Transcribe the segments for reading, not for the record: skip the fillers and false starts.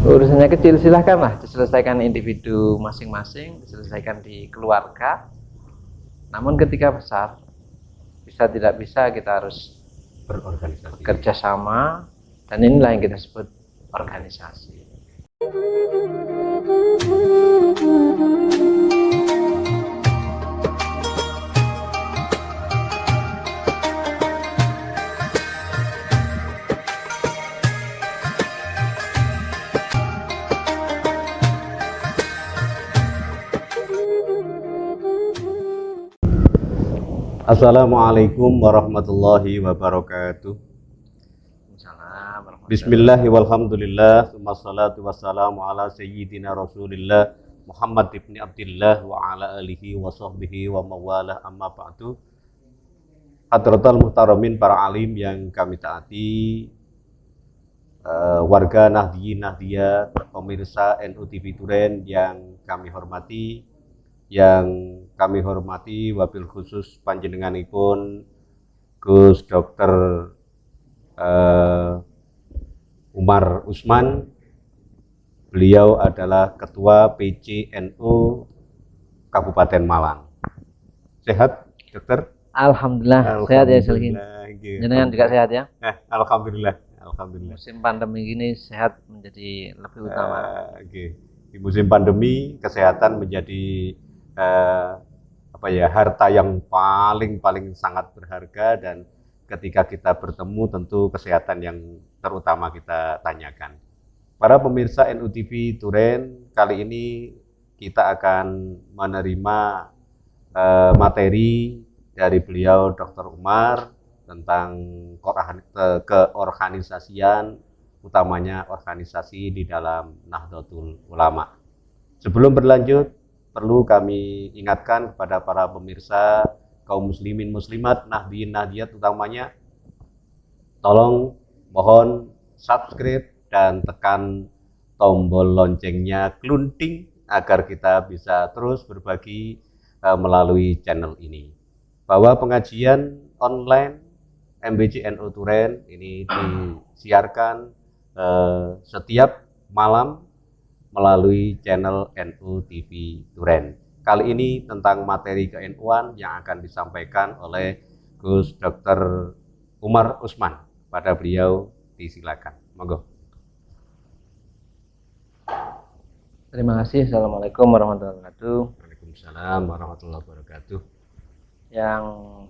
Urusannya kecil silahkanlah diselesaikan individu masing-masing, diselesaikan di keluarga. Namun ketika besar, bisa tidak bisa kita harus Berorganisasi. bekerja sama, dan inilah yang kita sebut organisasi. Assalamualaikum warahmatullahi wabarakatuh. Bismillahi walhamdulillah, wassalatu wassalamu ala sayyidina rasulillah Muhammad ibn Abdillah wa ala alihi wa sahbihi wa mawalah, amma ba'du. Hadratal muhtaramin, para alim yang kami taati, warga Nahdiyin Nahdiyah, pemirsa NU TV Duren yang kami hormati, wabil khusus panjenenganipun Gus Dr. Umar Usman. Beliau adalah Ketua PCNU Kabupaten Malang. Sehat, Dokter? Alhamdulillah, sehat ya Selkin. Jenengan juga sehat ya? Alhamdulillah. Musim pandemi ini sehat menjadi lebih utama. Di musim pandemi kesehatan menjadi harta yang paling sangat berharga, dan ketika kita bertemu tentu kesehatan yang terutama kita tanyakan. Para pemirsa NU TV Duren, kali ini kita akan menerima materi dari beliau Dr. Umar tentang keorganisasian, utamanya organisasi di dalam Nahdlatul Ulama. Sebelum berlanjut, perlu kami ingatkan kepada para pemirsa, kaum muslimin muslimat, Nahdiyin Nahdiyat utamanya, mohon subscribe dan tekan tombol loncengnya glunting agar kita bisa terus berbagi melalui channel ini. Bahwa pengajian online MBC NU Duren ini disiarkan setiap malam melalui channel NU TV Duren. Kali ini tentang materi ke-NU-an yang akan disampaikan oleh Gus Dr. Umar Usman. Pada beliau disilakan. Monggo. Terima kasih. Assalamualaikum warahmatullahi wabarakatuh. Waalaikumsalam warahmatullahi wabarakatuh. Yang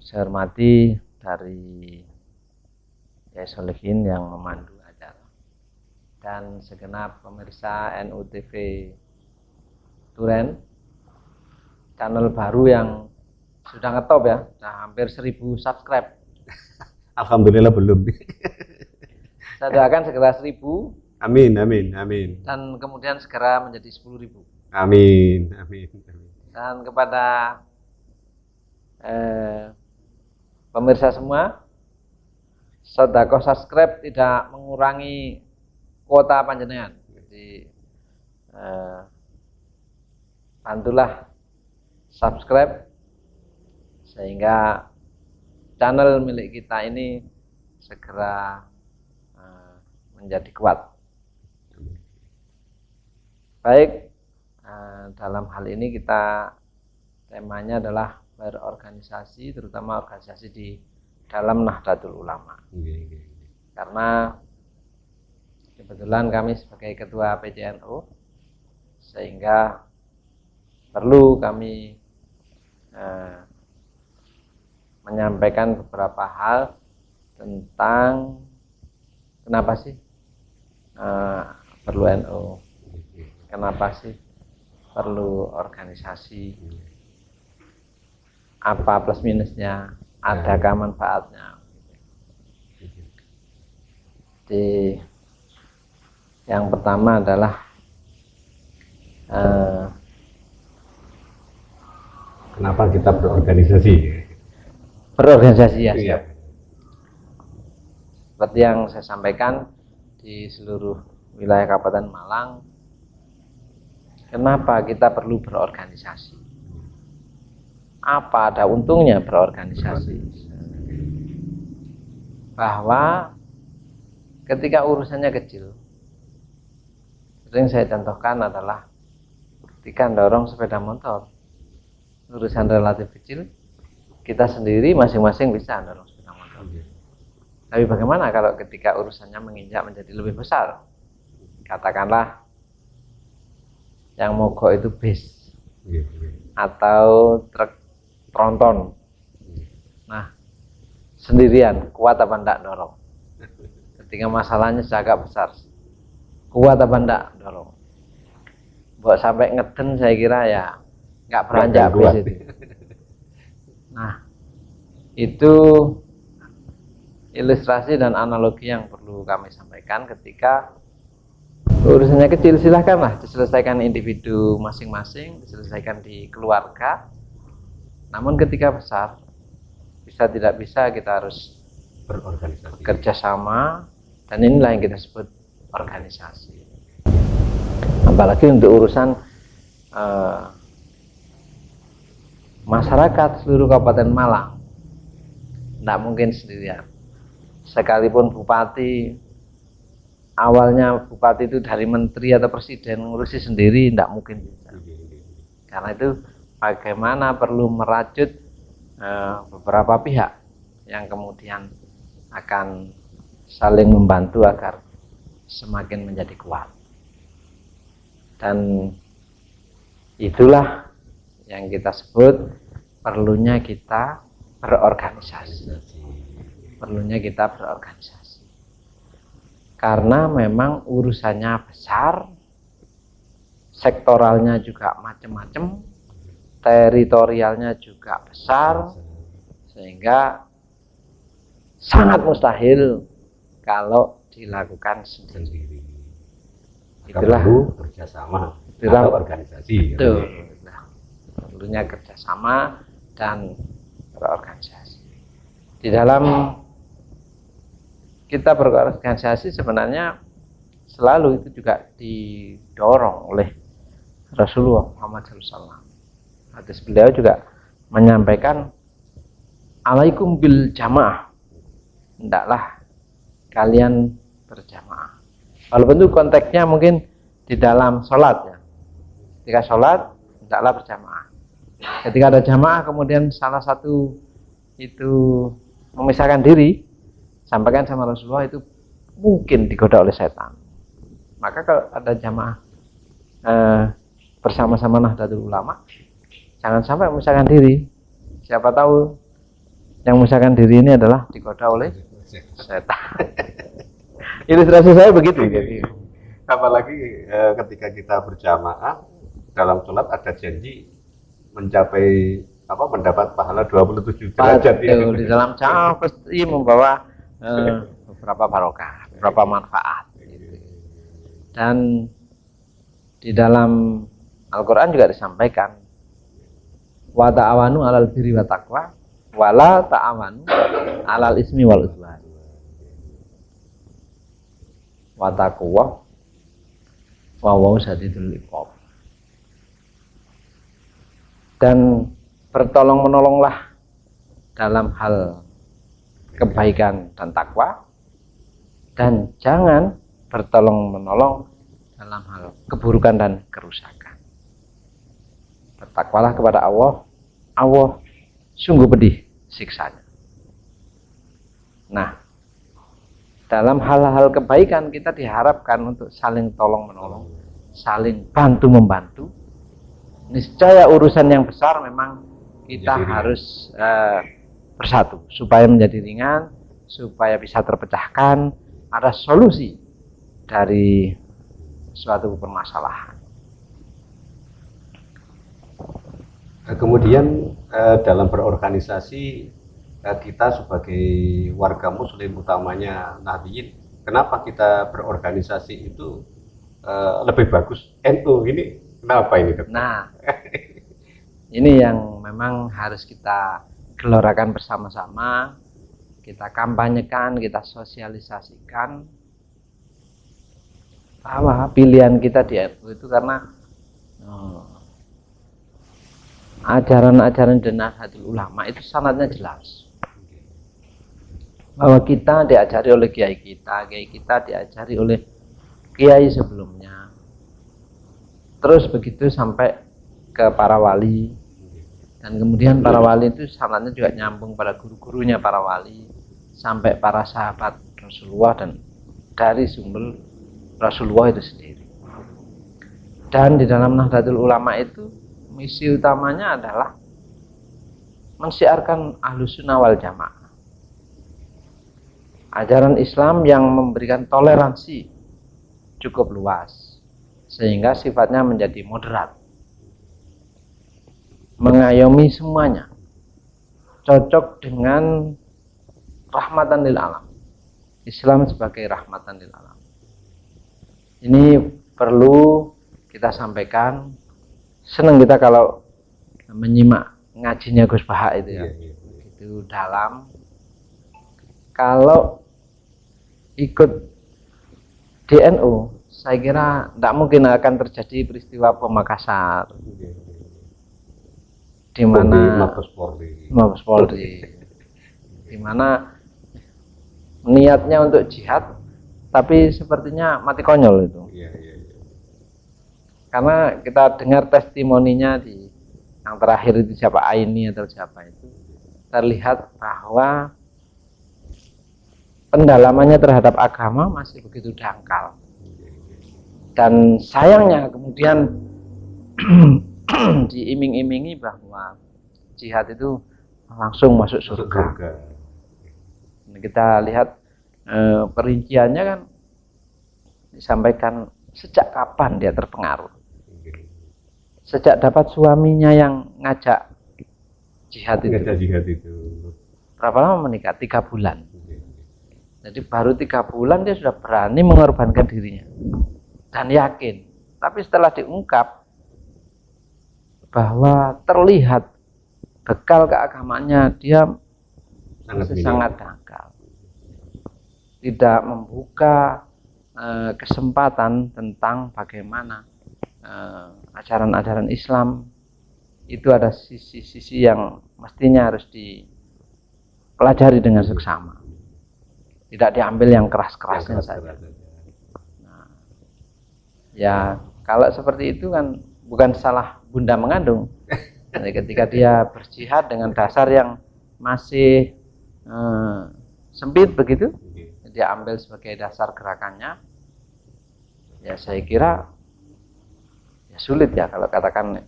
saya hormati dari Yai Solihin yang memandu acara, dan segenap pemirsa NU TV Duren, channel baru yang sudah ngetop ya, sudah hampir 1000 subscribe. Alhamdulillah belum. Saya doakan segera 1000. Amin. Dan kemudian segera menjadi 10.000. Amin. Dan kepada pemirsa semua, sedekah subscribe tidak mengurangi kuota panjenengan. Jadi bantulah subscribe sehingga channel milik kita ini segera menjadi kuat. Baik, dalam hal ini temanya adalah berorganisasi, terutama organisasi di dalam Nahdlatul Ulama. Karena kebetulan kami sebagai ketua PCNU, sehingga perlu kami menyampaikan beberapa hal tentang kenapa sih perlu NU, kenapa sih perlu organisasi, apa plus minusnya, adakah manfaatnya. Jadi yang pertama adalah kenapa kita berorganisasi? Berorganisasi ya. Iya. Seperti yang saya sampaikan, di seluruh wilayah Kabupaten Malang, kenapa kita perlu berorganisasi? Apa ada untungnya berorganisasi? Bahwa ketika urusannya kecil, Sering saya contohkan adalah ketika dorong sepeda motor, urusan relatif kecil, kita sendiri masing-masing bisa dorong sepeda motor. Tapi bagaimana kalau ketika urusannya menginjak menjadi lebih besar? Katakanlah yang mogok itu bis atau truk tronton. Nah, sendirian kuat apa enggak dorong? Ketika masalahnya sudah agak besar, kuat apa enggak dorong? Buat sampai ngeden saya kira ya nggak beranjak bis itu. Nah, itu ilustrasi dan analogi yang perlu kami sampaikan. Ketika urusannya kecil, silahkanlah diselesaikan individu masing-masing, diselesaikan di keluarga. Namun ketika besar, bisa tidak bisa kita harus berorganisasi, bekerja sama, dan inilah yang kita sebut organisasi. Apalagi untuk urusan masyarakat seluruh Kabupaten Malang, tidak mungkin sendirian. Sekalipun bupati, awalnya bupati itu dari menteri atau presiden ngurusi sendiri, tidak mungkin bisa. Karena itu bagaimana perlu merajut beberapa pihak yang kemudian akan saling membantu agar semakin menjadi kuat. Dan itulah yang kita sebut perlunya kita berorganisasi. Perlunya kita berorganisasi. Karena memang urusannya besar, sektoralnya juga macam-macam, teritorialnya juga besar, sehingga sangat mustahil kalau dilakukan sendiri. Itulah perlu kerjasama atau organisasi. Itu perlunya kerjasama dan berorganisasi. Di dalam kita berorganisasi sebenarnya selalu itu juga didorong oleh Rasulullah Muhammad SAW. Hadis beliau juga menyampaikan, alaikum bil jamaah, hendaklah kalian berjamaah. Walaupun itu konteksnya mungkin di dalam sholat ya. Ketika sholat, hendaklah berjamaah. Ketika ada jamaah kemudian salah satu itu memisahkan diri, sampaikan sama Rasulullah, itu mungkin digoda oleh setan. Maka kalau ada jamaah bersama-sama Nahdlatul Ulama, jangan sampai memisahkan diri. Siapa tahu yang memisahkan diri ini adalah digoda oleh setan. Ilustrasi saya begitu. Apalagi ketika kita berjamaah dalam sholat ada janji mencapai mendapat pahala 27 derajat di dalam jamaah pasti membawa beberapa barokah, beberapa manfaat. Dan di dalam Al-Quran juga disampaikan, wa ta'awanu 'alal birri wa taqwa wa la ta'awanu 'alal ismi wal udwan. Wa taqwa wa wa sadidul iqab. Dan bertolong-menolonglah dalam hal kebaikan dan takwa, dan jangan bertolong-menolong dalam hal keburukan dan kerusakan. Bertakwalah kepada Allah, Allah sungguh pedih siksanya. Nah, dalam hal-hal kebaikan kita diharapkan untuk saling tolong-menolong, saling bantu-membantu. Niscaya urusan yang besar memang kita harus bersatu supaya menjadi ringan, supaya bisa terpecahkan, ada solusi dari suatu permasalahan. Kemudian dalam berorganisasi, kita sebagai warga muslim, utamanya Nahdliyin, kenapa kita berorganisasi itu lebih bagus NU ini? Kenapa ini? Nah, ini yang memang harus kita gelorakan bersama-sama, kita kampanyekan, kita sosialisasikan bahwa pilihan kita di NU itu karena ajaran-ajaran dan Nahdlatul Ulama itu sanadnya jelas. Bahwa kita diajari oleh kiai kita diajari oleh kiai sebelumnya, Terus begitu sampai ke para wali, dan kemudian para wali itu sanadnya juga nyambung pada guru-gurunya para wali sampai para sahabat Rasulullah dan dari sumber Rasulullah itu sendiri. Dan di dalam Nahdlatul Ulama itu misi utamanya adalah mensiarkan Ahlus Sunnah wal Jamaah, ajaran Islam yang memberikan toleransi cukup luas sehingga sifatnya menjadi moderat, mengayomi semuanya, cocok dengan rahmatan lil alam. Islam sebagai rahmatan lil alam. Ini perlu kita sampaikan. Senang kita kalau menyimak ngajinya Gus Bahak itu ya. Itu dalam. Kalau ikut DNU, saya kira tidak mungkin akan terjadi peristiwa bom Makassar, di mana Mabes Polri, di mana niatnya untuk jihad, tapi sepertinya mati konyol itu. Karena kita dengar testimoninya di yang terakhir itu siapa, Aini atau siapa itu, terlihat bahwa pendalamannya terhadap agama masih begitu dangkal. Dan sayangnya kemudian diiming-imingi bahwa jihad itu langsung masuk surga. Kita lihat perinciannya kan disampaikan sejak kapan dia terpengaruh. Sejak dapat suaminya yang ngajak jihad itu. Berapa lama menikah? 3 bulan. Jadi baru 3 bulan dia sudah berani mengorbankan dirinya dan yakin. Tapi setelah diungkap bahwa terlihat bekal keagamaannya dia sangat dangkal, tidak membuka kesempatan tentang bagaimana ajaran-ajaran Islam itu ada sisi-sisi yang mestinya harus dipelajari dengan seksama. Tidak diambil yang keras-kerasnya saja. Nah, ya kalau seperti itu kan bukan salah bunda mengandung. Jadi ketika dia berjihad dengan dasar yang masih sempit begitu, dia ambil sebagai dasar gerakannya. Ya saya kira ya sulit ya kalau katakan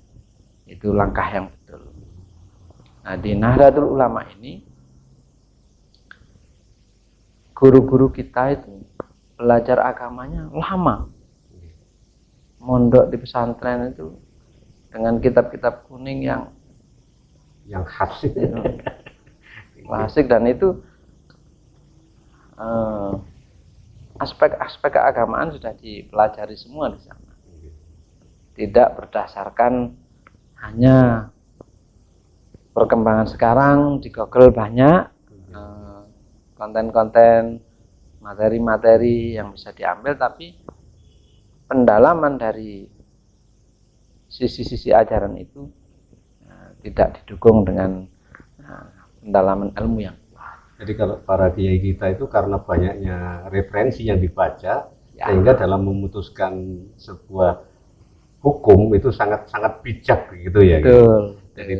itu langkah yang betul. Nah di Nahdlatul Ulama ini guru-guru kita itu belajar agamanya lama, mondok di pesantren itu dengan kitab-kitab kuning yang khas, klasik, dan itu aspek-aspek keagamaan sudah dipelajari semua di sana. Tidak berdasarkan hanya perkembangan sekarang, di Google banyak konten-konten, materi-materi yang bisa diambil, tapi pendalaman dari sisi-sisi ajaran itu tidak didukung dengan pendalaman ilmu yang kuat. Jadi kalau para kiai kita itu karena banyaknya referensi yang dibaca, sehingga dalam memutuskan sebuah hukum itu sangat bijak gitu ya. Betul. Jadi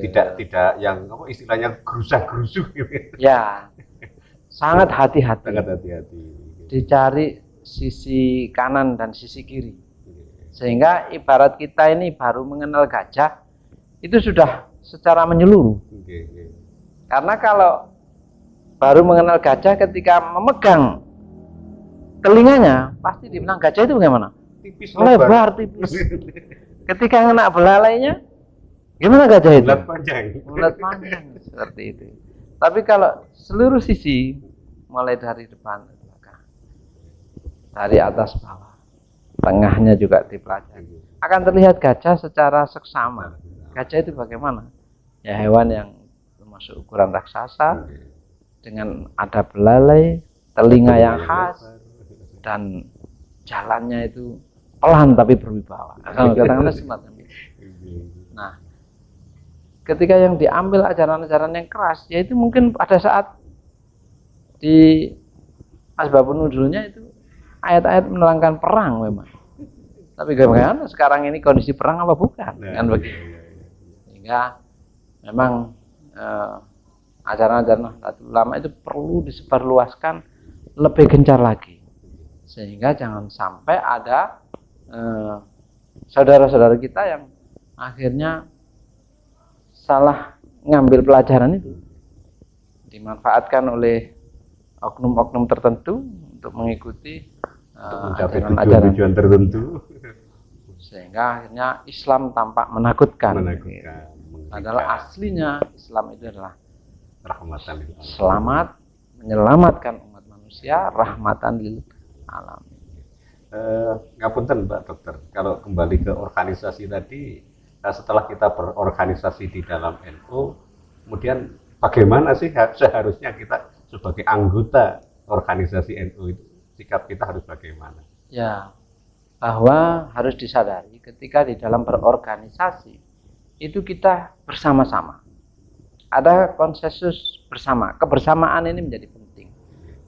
tidak yang apa istilahnya gerusa-gerusu gitu. Ya. Sangat hati-hati. Dicari sisi kanan dan sisi kiri. Sehingga ibarat kita ini baru mengenal gajah, itu sudah secara menyeluruh. Karena kalau baru mengenal gajah ketika memegang telinganya, pasti dibilang gajah itu bagaimana? Tipis, lebar, tipis. Ketika kena belalainya, gimana gajah itu? Bulat panjang. Seperti itu. Tapi kalau seluruh sisi, mulai dari depan ke belakang, dari atas bawah, tengahnya juga dipelajari, akan terlihat gajah secara seksama. Gajah itu bagaimana? Ya hewan yang termasuk ukuran raksasa, dengan ada belalai, telinga yang khas, dan jalannya itu pelan tapi berwibawa. Katakanlah semacam itu. Nah, ketika yang diambil ajaran-ajaran yang keras, yaitu mungkin pada saat di asbabun nuzulnya itu ayat-ayat menerangkan perang memang. Tapi bagaimana sekarang ini kondisi perang apa bukan? Kan begitu. Sehingga memang ajaran-ajaran Nahdlatul Ulama itu perlu disebarluaskan lebih gencar lagi. Sehingga jangan sampai ada saudara-saudara kita yang akhirnya salah ngambil pelajaran itu, dimanfaatkan oleh oknum-oknum tertentu untuk mengikuti ajaran-ajaran tujuan tertentu, sehingga akhirnya Islam tampak menakutkan. Padahal menghina. aslinya Islam itu adalah Rahmatan lil alamin. selamat, menyelamatkan umat manusia, rahmatan lil alamin. Ngapunten Mbak Dokter, kalau kembali ke organisasi tadi, setelah kita berorganisasi di dalam NU, kemudian bagaimana sih seharusnya kita sebagai anggota organisasi NU itu, sikap kita harus bagaimana? Ya, bahwa harus disadari ketika di dalam berorganisasi itu kita bersama-sama. Ada konsensus bersama. Kebersamaan ini menjadi penting.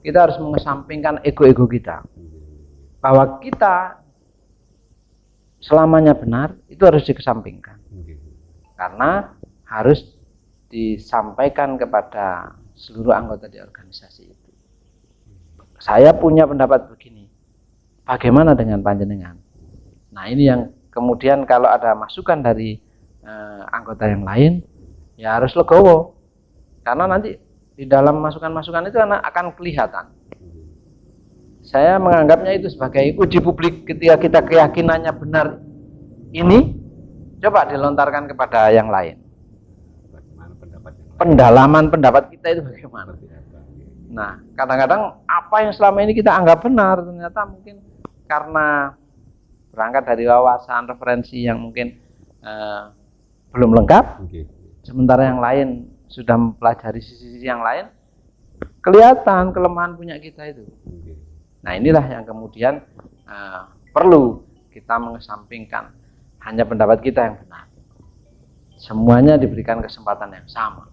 Kita harus mengesampingkan ego-ego kita. Bahwa kita selamanya benar itu harus dikesampingkan. Karena harus disampaikan kepada seluruh anggota di organisasi itu. Saya punya pendapat begini. Bagaimana dengan panjenengan? Nah, ini yang kemudian kalau ada masukan dari anggota yang lain, ya harus legowo. Karena nanti di dalam masukan-masukan itu akan kelihatan. Saya menganggapnya itu sebagai uji publik ketika kita keyakinannya benar ini, coba dilontarkan kepada yang lain. Bagaimana pendapat yang lain? Pendalaman pendapat kita itu bagaimana? Nah, kadang-kadang apa yang selama ini kita anggap benar ternyata mungkin karena berangkat dari wawasan referensi yang mungkin belum lengkap, sementara yang lain sudah mempelajari sisi-sisi yang lain, kelihatan kelemahan punya kita itu. Nah, inilah yang kemudian perlu kita mengesampingkan hanya pendapat kita yang benar. Semuanya diberikan kesempatan yang sama.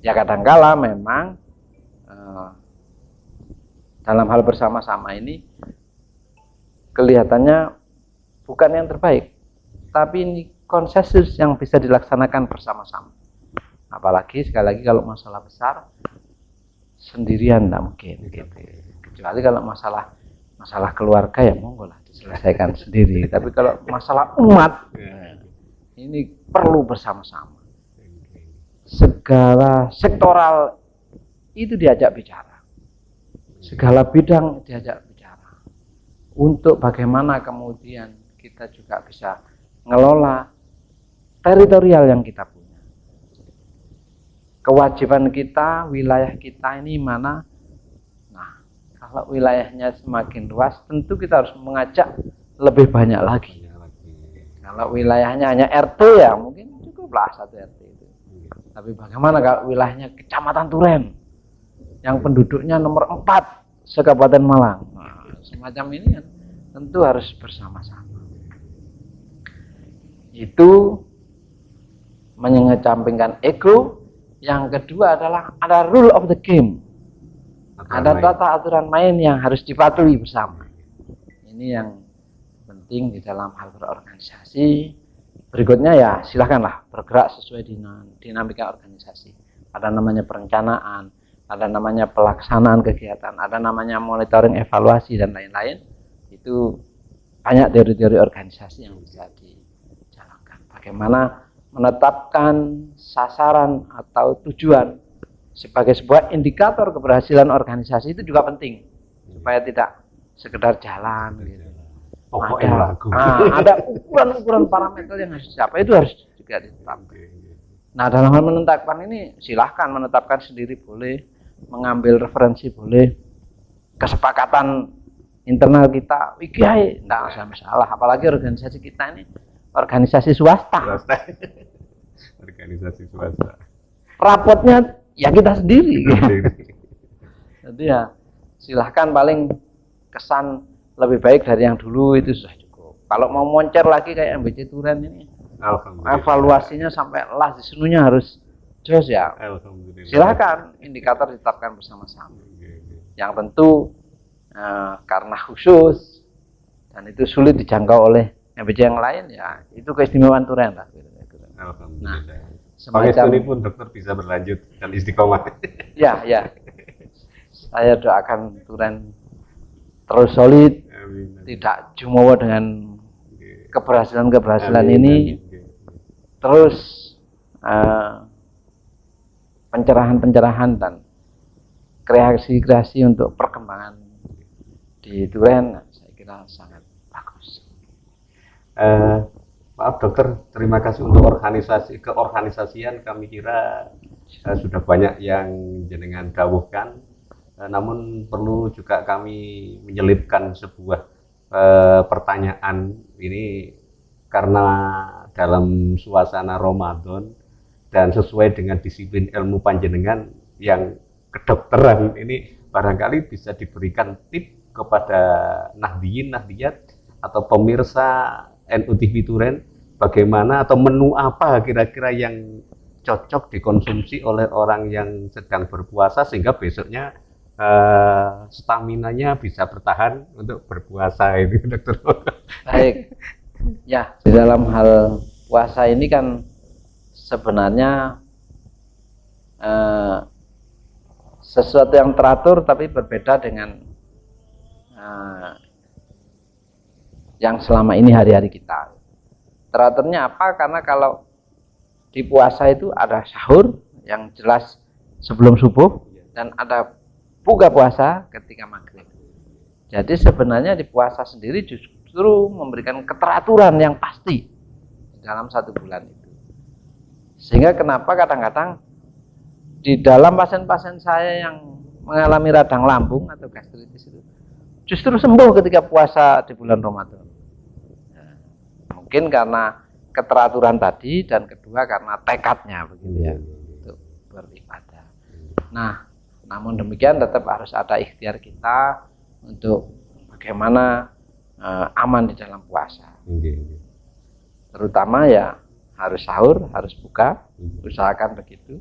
Ya kadangkala memang dalam hal bersama-sama ini kelihatannya bukan yang terbaik, tapi ini konsensus yang bisa dilaksanakan bersama-sama. Apalagi sekali lagi kalau masalah besar sendirian tidak mungkin gitu. Kecuali kalau masalah keluarga ya monggo lah diselesaikan sendiri. Tapi kalau masalah umat ini perlu bersama-sama. Segala sektoral itu diajak bicara. Segala bidang diajak bicara. Untuk bagaimana kemudian kita juga bisa ngelola teritorial yang kita punya. Kewajiban kita, wilayah kita ini mana? Nah, kalau wilayahnya semakin luas, tentu kita harus mengajak lebih banyak lagi. Kalau wilayahnya hanya RT ya mungkin cukuplah satu RT itu. Tapi bagaimana kalau wilayahnya Kecamatan Turen yang penduduknya nomor 4 se-Kabupaten Malang. Nah, semacam ini tentu harus bersama-sama. Itu mengesampingkan ego. Yang kedua adalah ada rule of the game. Ada tata aturan main yang harus dipatuhi bersama. Ini yang penting di dalam hal berorganisasi. Berikutnya ya silakanlah bergerak sesuai dengan dinamika organisasi. Ada namanya perencanaan, ada namanya pelaksanaan kegiatan, ada namanya monitoring, evaluasi dan lain-lain. Itu banyak teori-teori organisasi yang bisa dijalankan. Bagaimana menetapkan sasaran atau tujuan sebagai sebuah indikator keberhasilan organisasi itu juga penting supaya tidak sekedar jalan gitu. Ada ukuran-ukuran parameter yang harus dicapai, itu harus juga ditetapkan. Nah, dalam hal menetapkan ini silahkan menetapkan sendiri boleh, mengambil referensi boleh, kesepakatan internal kita wikiai enggak usah masalah, apalagi organisasi kita ini organisasi swasta. Organisasi swasta. Rapotnya ya kita sendiri. Jadi ya silahkan, paling kesan lebih baik dari yang dulu itu sudah cukup. Kalau mau moncer lagi kayak MBC Turen ini, evaluasinya sampai las di seluruhnya harus jos ya. Silahkan indikator ditetapkan bersama-sama. Yang tentu karena khusus dan itu sulit dijangkau oleh MBC yang lain, ya itu keistimewaan Turen lah. Alhamdulillah. Semacam pun dokter bisa berlanjut dan istiqomah. ya, saya doakan Turen terus solid, Amin. tidak jumawa dengan keberhasilan ini, Amin. terus pencerahan dan kreasi untuk perkembangan di Turen, saya kira sangat bagus. Maaf dokter, terima kasih untuk keorganisasian. Kami kira sudah banyak yang jenengan dawuhkan, namun perlu juga kami menyelipkan sebuah pertanyaan ini karena dalam suasana Ramadan dan sesuai dengan disiplin ilmu panjenengan yang kedokteran ini, barangkali bisa diberikan tip kepada Nahdliyin, Nahdliyat atau pemirsa NU TV Turen, bagaimana atau menu apa kira-kira yang cocok dikonsumsi oleh orang yang sedang berpuasa sehingga besoknya staminanya bisa bertahan untuk berpuasa ini, dokter. Baik, ya di dalam hal puasa ini kan sebenarnya sesuatu yang teratur tapi berbeda dengan yang selama ini hari-hari kita. Teraturnya apa? Karena kalau di puasa itu ada sahur yang jelas sebelum subuh dan ada buka puasa ketika maghrib. Jadi sebenarnya di puasa sendiri justru memberikan keteraturan yang pasti dalam satu bulan itu. Sehingga kenapa kadang-kadang di dalam pasien-pasien saya yang mengalami radang lambung atau gastritis itu justru sembuh ketika puasa di bulan Ramadan. Mungkin karena keteraturan tadi, dan kedua karena tekadnya begitu ya, untuk beribadah. Nah, namun demikian tetap harus ada ikhtiar kita untuk bagaimana aman di dalam puasa. Terutama ya harus sahur, harus buka, usahakan begitu.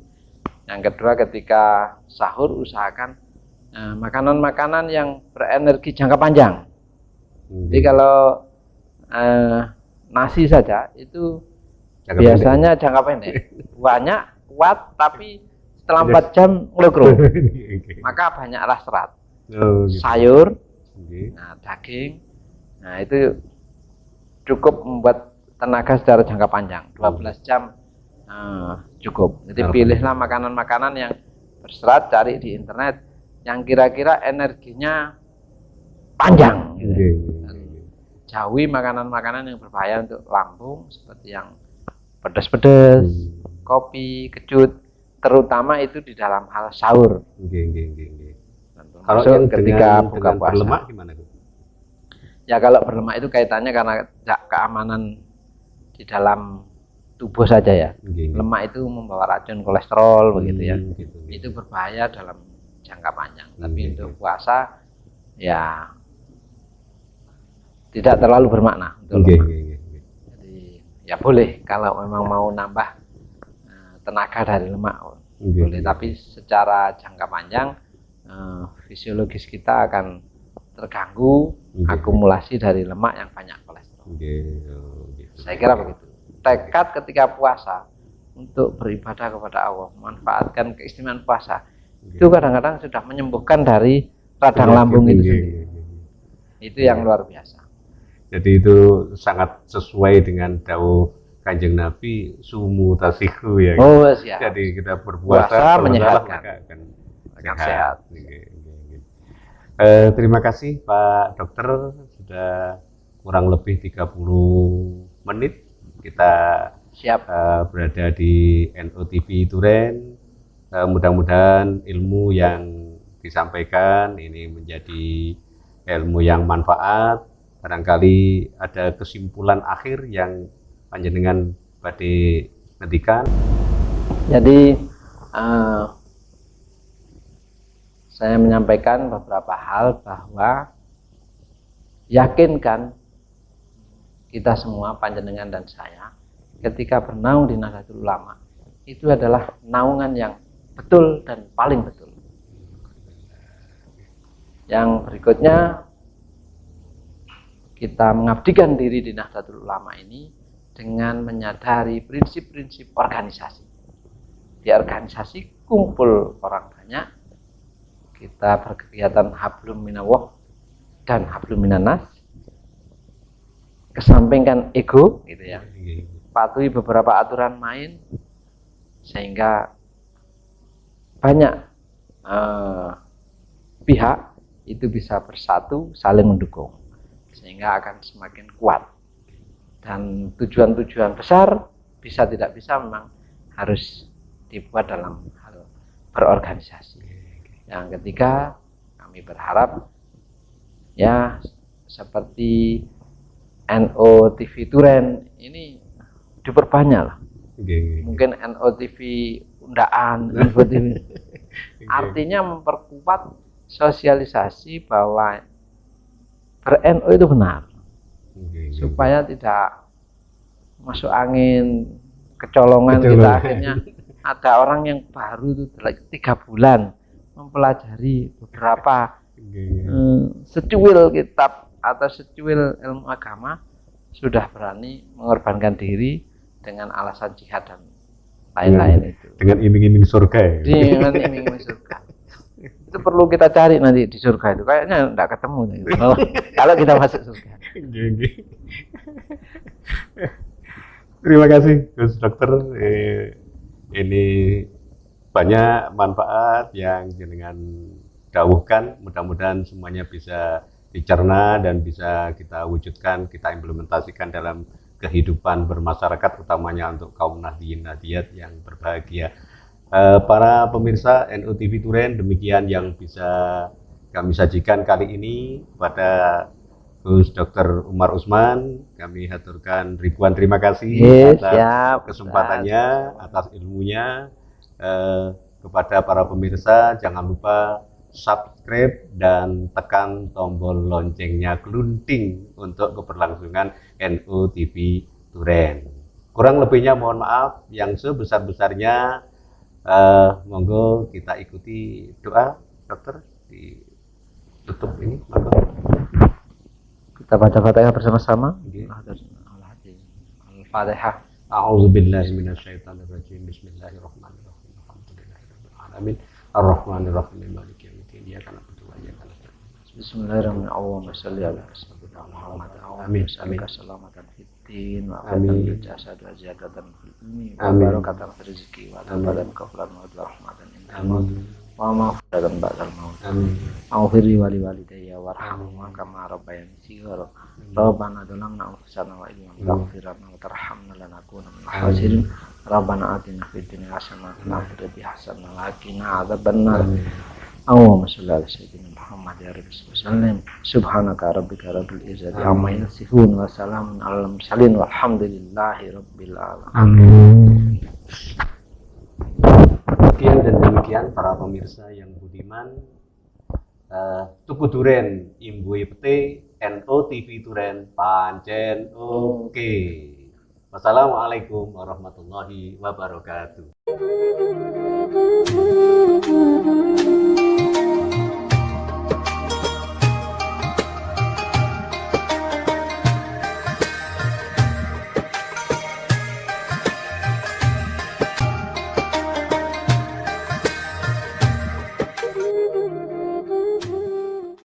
Yang kedua, ketika sahur usahakan makanan-makanan yang berenergi jangka panjang. Jadi kalau nasi saja itu biasanya jangka pendek, banyak, kuat, tapi setelah 4 jam ngelukro. Maka banyaklah serat. Sayur, nah, daging, nah itu cukup membuat tenaga secara jangka panjang, 12 jam cukup. Jadi pilihlah makanan-makanan yang berserat, cari di internet yang kira-kira energinya panjang gitu. Jauhi makanan-makanan yang berbahaya untuk lambung seperti yang pedas-pedas, kopi, kecut, terutama itu di dalam hal sahur. Kalau yang ketika buka puasa berlemak gimana, Bu? Ya kalau berlemak itu kaitannya karena keamanan di dalam tubuh saja ya. Lemak itu membawa racun kolesterol begitu ya. Itu berbahaya dalam jangka panjang. Tapi untuk puasa ya tidak terlalu bermakna untuk lemak. Jadi ya boleh kalau memang mau nambah tenaga dari lemak boleh, tapi secara jangka panjang fisiologis kita akan terganggu akumulasi dari lemak yang banyak kolesterol. Saya kira begitu. Tekad ketika puasa untuk beribadah kepada Allah, manfaatkan keistimewaan puasa, itu kadang-kadang sudah menyembuhkan dari radang lambung itu sendiri. Itu yang luar biasa. Jadi itu sangat sesuai dengan dawuh Kanjeng Nabi, sumu tasihu ya. Oh, siap. Jadi kita berpuasa menyehatkan, akan sehat. Terima kasih Pak Dokter, sudah kurang lebih 30 menit kita siap berada di NU TV Turen. Mudah-mudahan ilmu yang disampaikan ini menjadi ilmu yang manfaat. Barangkali ada kesimpulan akhir yang panjenengan badhe ngendikan. Jadi saya menyampaikan beberapa hal bahwa yakinkan kita semua, panjenengan dan saya, ketika bernaung di Nahdlatul Ulama itu adalah naungan yang betul dan paling betul. Yang berikutnya, kita mengabdikan diri di Nahdlatul Ulama ini dengan menyadari prinsip-prinsip organisasi. Di organisasi kumpul orang banyak, kita berkegiatan hablum minallah dan hablum minannas, kesampingkan ego gitu ya, patuhi beberapa aturan main sehingga banyak pihak itu bisa bersatu saling mendukung sehingga akan semakin kuat, dan tujuan-tujuan besar bisa tidak bisa memang harus dibuat dalam hal berorganisasi. Yang ketiga, kami berharap ya seperti NO TV Turen ini diperbanyak lah. Mungkin NO TV Undaan, NO TV. Artinya memperkuat sosialisasi bahwa ber-NO itu benar, supaya tidak masuk angin, kecolongan. Kita akhirnya ada orang yang baru itu 3 bulan mempelajari beberapa secuil kitab atau secuil ilmu agama, sudah berani mengorbankan diri dengan alasan jihad dan lain-lain itu. Dengan iming-iming surga ya? Dengan iming-iming surga. Itu perlu kita cari nanti di surga itu. Kayaknya enggak ketemu kalau kita masuk surga. Terima kasih Gus Dokter. Ini banyak manfaat yang jenengan dawuhkan. Mudah-mudahan semuanya bisa dicerna dan bisa kita wujudkan, kita implementasikan dalam kehidupan bermasyarakat, utamanya untuk kaum nahdiyin nahdiyat yang berbahagia. Para pemirsa NO TV Turen, demikian yang bisa kami sajikan kali ini pada Gus Dr. Umar Usman. Kami haturkan ribuan terima kasih atas kesempatannya, atas ilmunya. Kepada para pemirsa, jangan lupa subscribe dan tekan tombol loncengnya glunting untuk keberlangsungan NO TV Turen. Kurang lebihnya mohon maaf, yang sebesar-besarnya monggo kita ikuti doa dokter ditutup ini. Monggo. Kita baca Fatihah bersama-sama. Al-Fatihah. A'udzubillahi minasyaitonirrajim. Bismillahirrahmanirrahim. Alhamdulillahirabbil alamin. Ar-Rahmanirrahim. Maliki yaumiddin. Iyyaka na'budu wa iyyaka nasta'in. Bismillahirrahmanirrahim. Allahumma shalli ala sayyidina Muhammad. Amin. Salamatan fiddin wa afatan fil jasad wa ziyadatan fil ilmi wa barakatan fil rizqi wa tawbatan kafaran wa rahmatan indal maut wa maghfiratan ba'dal maut. Amin. Aghfirli wa liwalidayya warhamhuma kama rabbayani shighara. Rabbana zalamna anfusana wa illam taghfir lana wa tarhamna lanakunanna minal khasirin. Rabbana atina fid dunya hasanah wa fil akhirati hasanah wa qina adzabannar. Allahumma shalli ala sayyidina Muhammad ya rabbi sallam. Subhanaka rabbika rabbil izzati amma yasifun wa salamun alal mursalin walhamdulillahi rabbil alamin. Amin. Sekian dan demikian para pemirsa yang budiman, Tuku Duren Imbui Pete NO TV Turen pancen oke. Wassalamualaikum warahmatullahi wabarakatuh.